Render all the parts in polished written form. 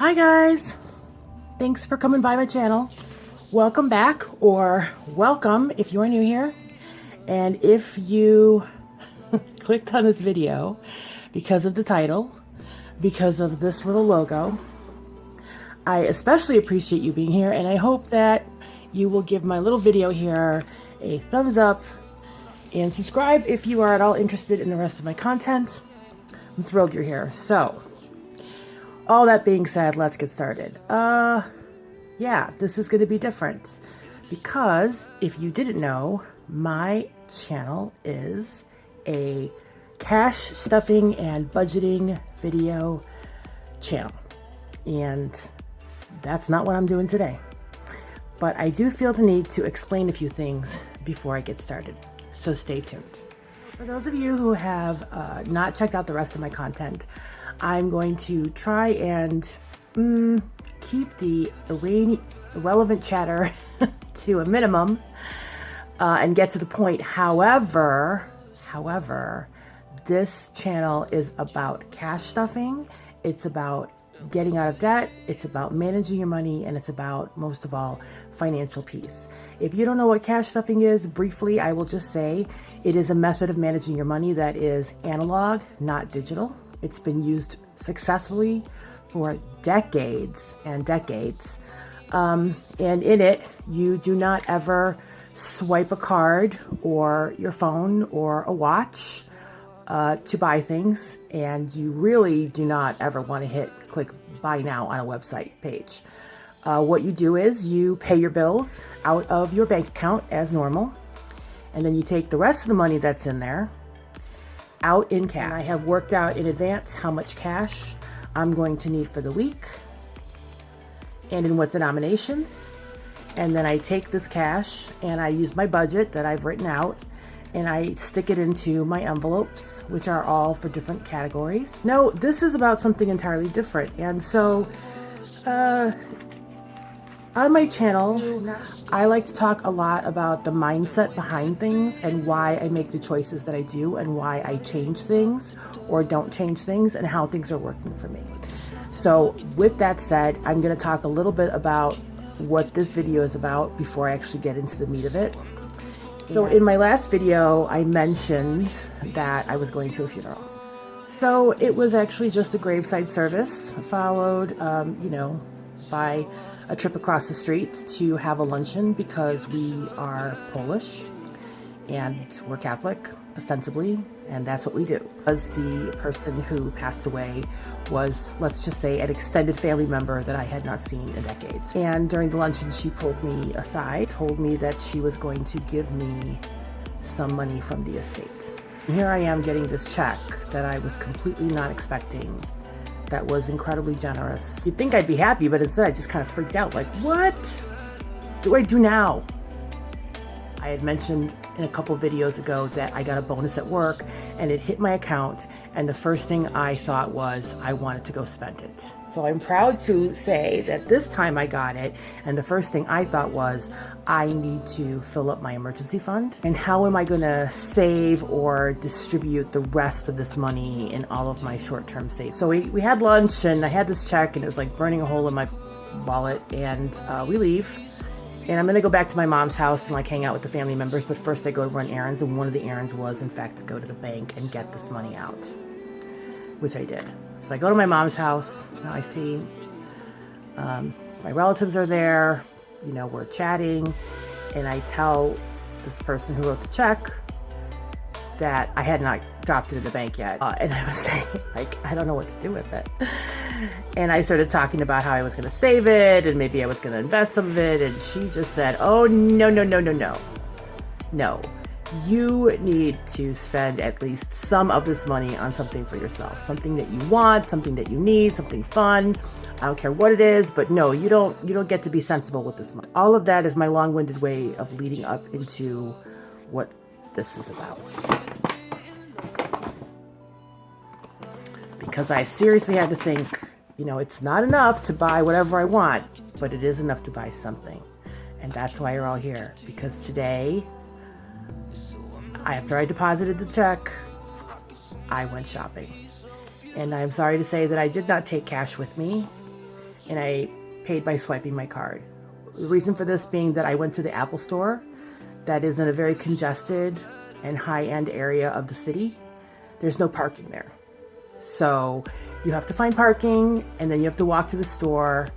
Hi guys, thanks for coming by my channel. Welcome back, or welcome if you are new here. And if you clicked on this video because of the title, because of this little logo, I especially appreciate you being here, and I hope that you will give my little video here a thumbs up and subscribe if you are at all interested in the rest of my content. I'm thrilled you're here. So, all that being said, let's get started. Yeah, this is going to be different because if you didn't know, my channel is a cash stuffing and budgeting video channel. And that's not what I'm doing today. But I do feel the need to explain a few things before I get started. So stay tuned. For those of you who have not checked out the rest of my content, I'm going to try and keep the irrelevant chatter to a minimum and get to the point. However, this channel is about cash stuffing. It's about getting out of debt. It's about managing your money, and it's about, most of all, financial peace. If you don't know what cash stuffing is, briefly, I will just say it is a method of managing your money that is analog, not digital. It's been used successfully for decades and decades. And in it, you do not ever swipe a card or your phone or a watch to buy things. And you really do not ever want to click buy now on a website page. What you do is you pay your bills out of your bank account as normal. And then you take the rest of the money that's in there out in cash. And I have worked out in advance how much cash I'm going to need for the week and in what denominations. And then I take this cash and I use my budget that I've written out and I stick it into my envelopes, which are all for different categories. No, this is about something entirely different. And so on my channel, I like to talk a lot about the mindset behind things and why I make the choices that I do and why I change things or don't change things and how things are working for me. So with that said, I'm going to talk a little bit about what this video is about before I actually get into the meat of it. So in my last video, I mentioned that I was going to a funeral. So it was actually just a graveside service followed, by a trip across the street to have a luncheon because we are Polish and we're Catholic, ostensibly, and that's what we do. Because the person who passed away was, let's just say, an extended family member that I had not seen in decades. And during the luncheon, she pulled me aside, told me that she was going to give me some money from the estate. And here I am getting this check that I was completely not expecting. That was incredibly generous. You'd think I'd be happy, but instead I just kind of freaked out. Like, what do I do now? I had mentioned in a couple videos ago that I got a bonus at work and it hit my account, and the first thing I thought was I wanted to go spend it. So I'm proud to say that this time I got it, and the first thing I thought was I need to fill up my emergency fund. And how am I going to save or distribute the rest of this money in all of my short-term saves? So we had lunch, and I had this check, and it was like burning a hole in my wallet, and we leave. And I'm going to go back to my mom's house and like hang out with the family members, but first I go to run errands, and one of the errands was, in fact, to go to the bank and get this money out, which I did. So I go to my mom's house. Now I see my relatives are there. We're chatting, and I tell this person who wrote the check that I had not dropped it in the bank yet. And I was saying, like, I don't know what to do with it. And I started talking about how I was going to save it and maybe I was going to invest some of it. And she just said, oh, no. No. You need to spend at least some of this money on something for yourself. Something that you want, something that you need, something fun. I don't care what it is, but no, you don't get to be sensible with this money. All of that is my long-winded way of leading up into what this is about. Because I seriously had to think, it's not enough to buy whatever I want, but it is enough to buy something. And that's why you're all here. Because today, after I deposited the check, I went shopping. And I'm sorry to say that I did not take cash with me. and I paid by swiping my card. The reason for this being that I went to the Apple store that is in a very congested and high-end area of the city. There's no parking there. So you have to find parking, and then you have to walk to the store,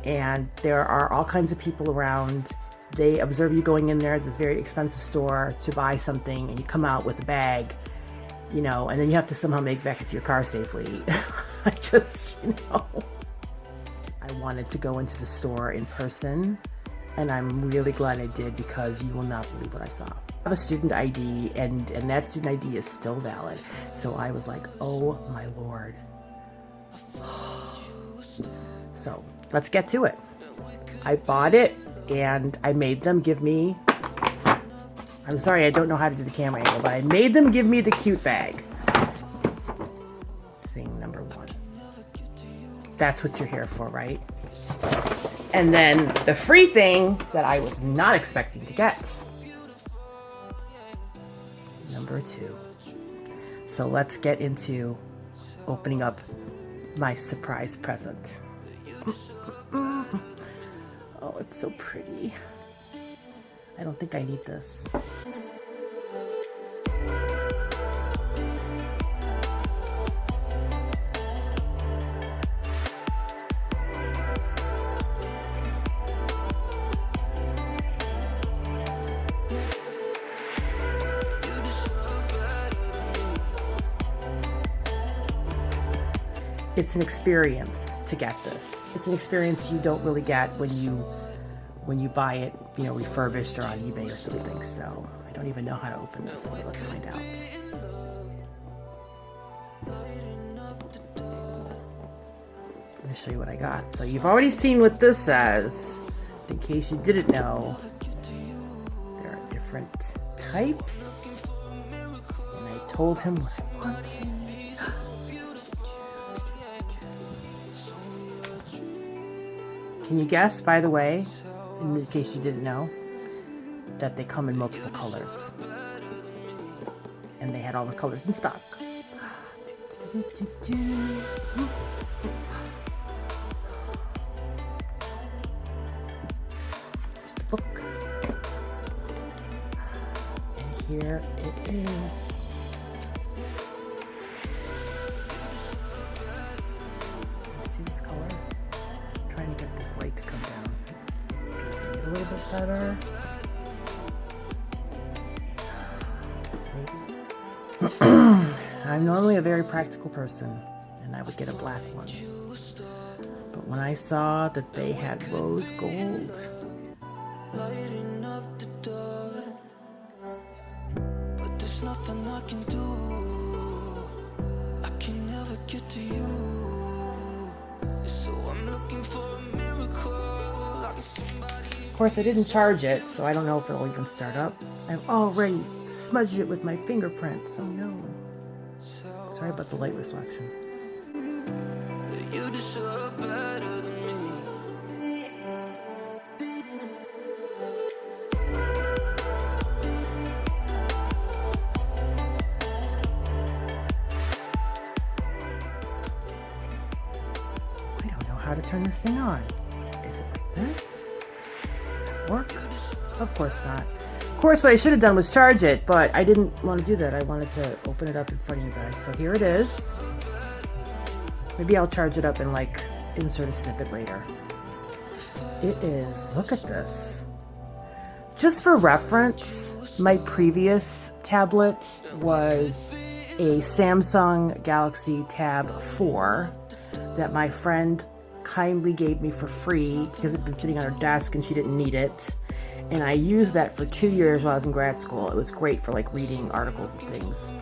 and there are all kinds of people around. They observe you going in there at this very expensive store to buy something, and you come out with a bag, you know, and then you have to somehow make it back into your car safely. I just, you know, I wanted to go into the store in person, and I'm really glad I did, because you will not believe what I saw. I have a student ID, and that student ID is still valid. So I was like, oh my Lord. So let's get to it. I bought it, and I made them give me, I'm sorry, I don't know how to do the camera angle, but I made them give me the cute bag. Thing number one. That's what you're here for, right? And then the free thing that I was not expecting to get. Number two. So let's get into opening up my surprise present. Oh, it's so pretty. I don't think I need this. It's an experience to get this. It's an experience you don't really get when you buy it, you know, refurbished or on eBay or something. So I don't even know how to open this, so let's find out. I'm gonna show you what I got. So you've already seen what this says. In case you didn't know, there are different types, and I told him what I wanted. Can you guess, by the way, in case you didn't know, that they come in multiple colors? And they had all the colors in stock. Here's the book. And here it is. See this color? I'm trying to get this light to come down. You can see it a little bit better. I'm normally a very practical person, and I would get a black one. But when I saw that they had rose gold, lighting up the dark, but there's nothing I can do. I can never get to you. So I'm looking for a miracle. Like somebody. Of course, I didn't charge it, so I don't know if it'll even start up. I've already smudged it with my fingerprints. Oh no. Sorry about the light reflection. You deserve better than me. I don't know how to turn this thing on. Is it like this? Does that work? Of course not. Of course, what I should have done was charge it, but I didn't want to do that. I wanted to open it up in front of you guys. So here it is. Maybe I'll charge it up and like insert a snippet later. It is, look at this. Just for reference, my previous tablet was a Samsung Galaxy Tab 4 that my friend kindly gave me for free because it'd been sitting on her desk and she didn't need it. And I used that for 2 years while I was in grad school. It was great for like reading articles and things.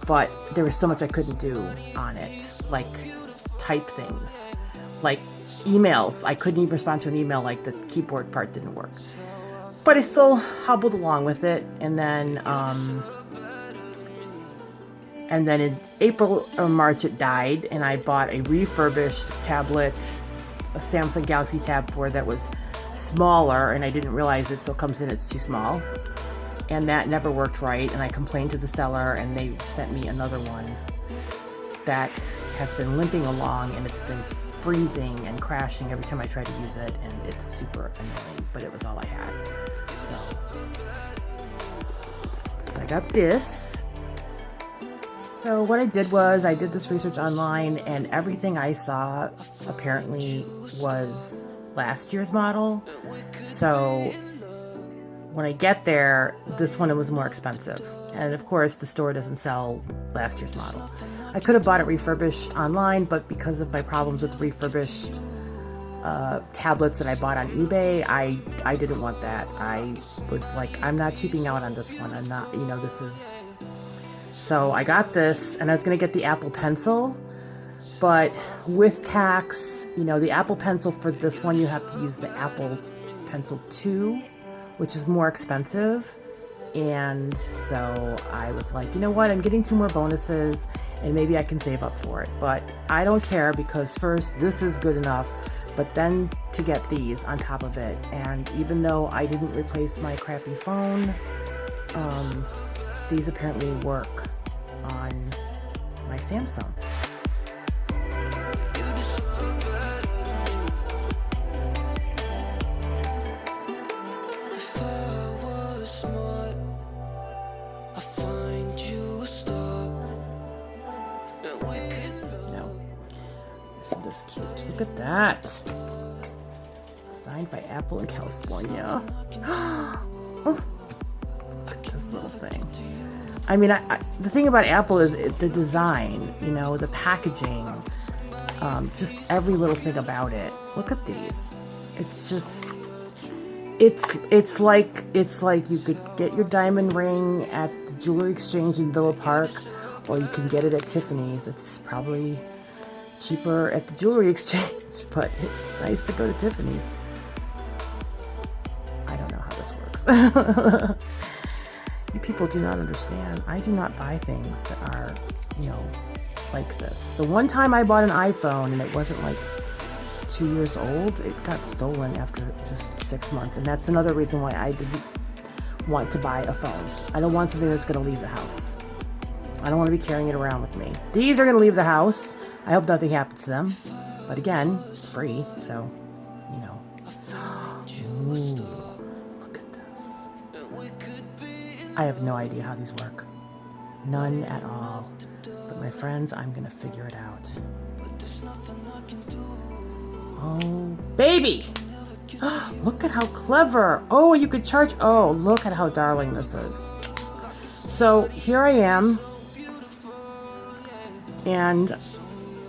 But there was so much I couldn't do on it. Like type things. Like emails. I couldn't even respond to an email, like the keyboard part didn't work. But I still hobbled along with it. And then in April or March it died. And I bought a refurbished tablet, a Samsung Galaxy Tab 4 that was smaller, and I didn't realize it, so it comes in, it's too small, and that never worked right, and I complained to the seller, and they sent me another one that has been limping along, and it's been freezing and crashing every time I try to use it, and it's super annoying, but it was all I had. So I got this. So what I did was I did this research online, and everything I saw apparently was last year's model. So when I get there, this one was more expensive. And of course, the store doesn't sell last year's model. I could have bought it refurbished online, but because of my problems with refurbished tablets that I bought on eBay, I didn't want that. I was like, I'm not cheaping out on this one. I'm not, this is... So I got this, and I was going to get the Apple Pencil, but with tax, the Apple Pencil for this one, you have to use the Apple Pencil 2, which is more expensive. And so I was like, you know what, I'm getting 2 more bonuses and maybe I can save up for it. But I don't care, because first, this is good enough, but then to get these on top of it. And even though I didn't replace my crappy phone, these apparently work on my Samsung. This cute. Look at that. Signed by Apple in California. Oh, look at this little thing. I mean, the thing about Apple is the design, the packaging, just every little thing about it. Look at these. It's just, it's like you could get your diamond ring at the Jewelry Exchange in Villa Park, or you can get it at Tiffany's. It's probably cheaper at the Jewelry Exchange, but it's nice to go to Tiffany's. I don't know how this works. You people do not understand. I do not buy things that are, like this. The one time I bought an iPhone and it wasn't like 2 years old, it got stolen after just 6 months. And that's another reason why I didn't want to buy a phone. I don't want something that's going to leave the house. I don't want to be carrying it around with me. These are going to leave the house. I hope nothing happens to them. But again, it's free, so, Ooh, look at this. I have no idea how these work. None at all. But my friends, I'm going to figure it out. Oh, baby! Look at how clever. Oh, you could charge. Oh, look at how darling this is. So here I am. And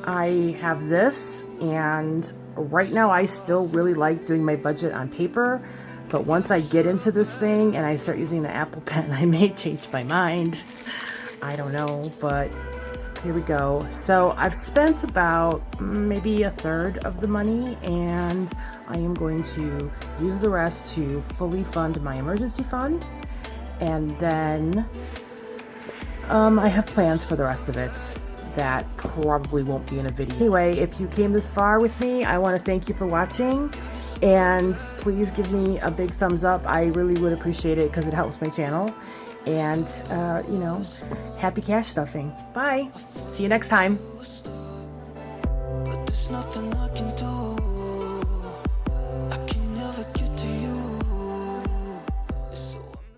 I have this, and right now I still really like doing my budget on paper, but once I get into this thing and I start using the Apple Pen, I may change my mind. I don't know, but here we go. So I've spent about maybe a third of the money, and I am going to use the rest to fully fund my emergency fund, and then I have plans for the rest of it that probably won't be in a video. Anyway, if you came this far with me, I want to thank you for watching, and please give me a big thumbs up. I really would appreciate it because it helps my channel. And happy cash stuffing. Bye. See you next time. But there's nothing I can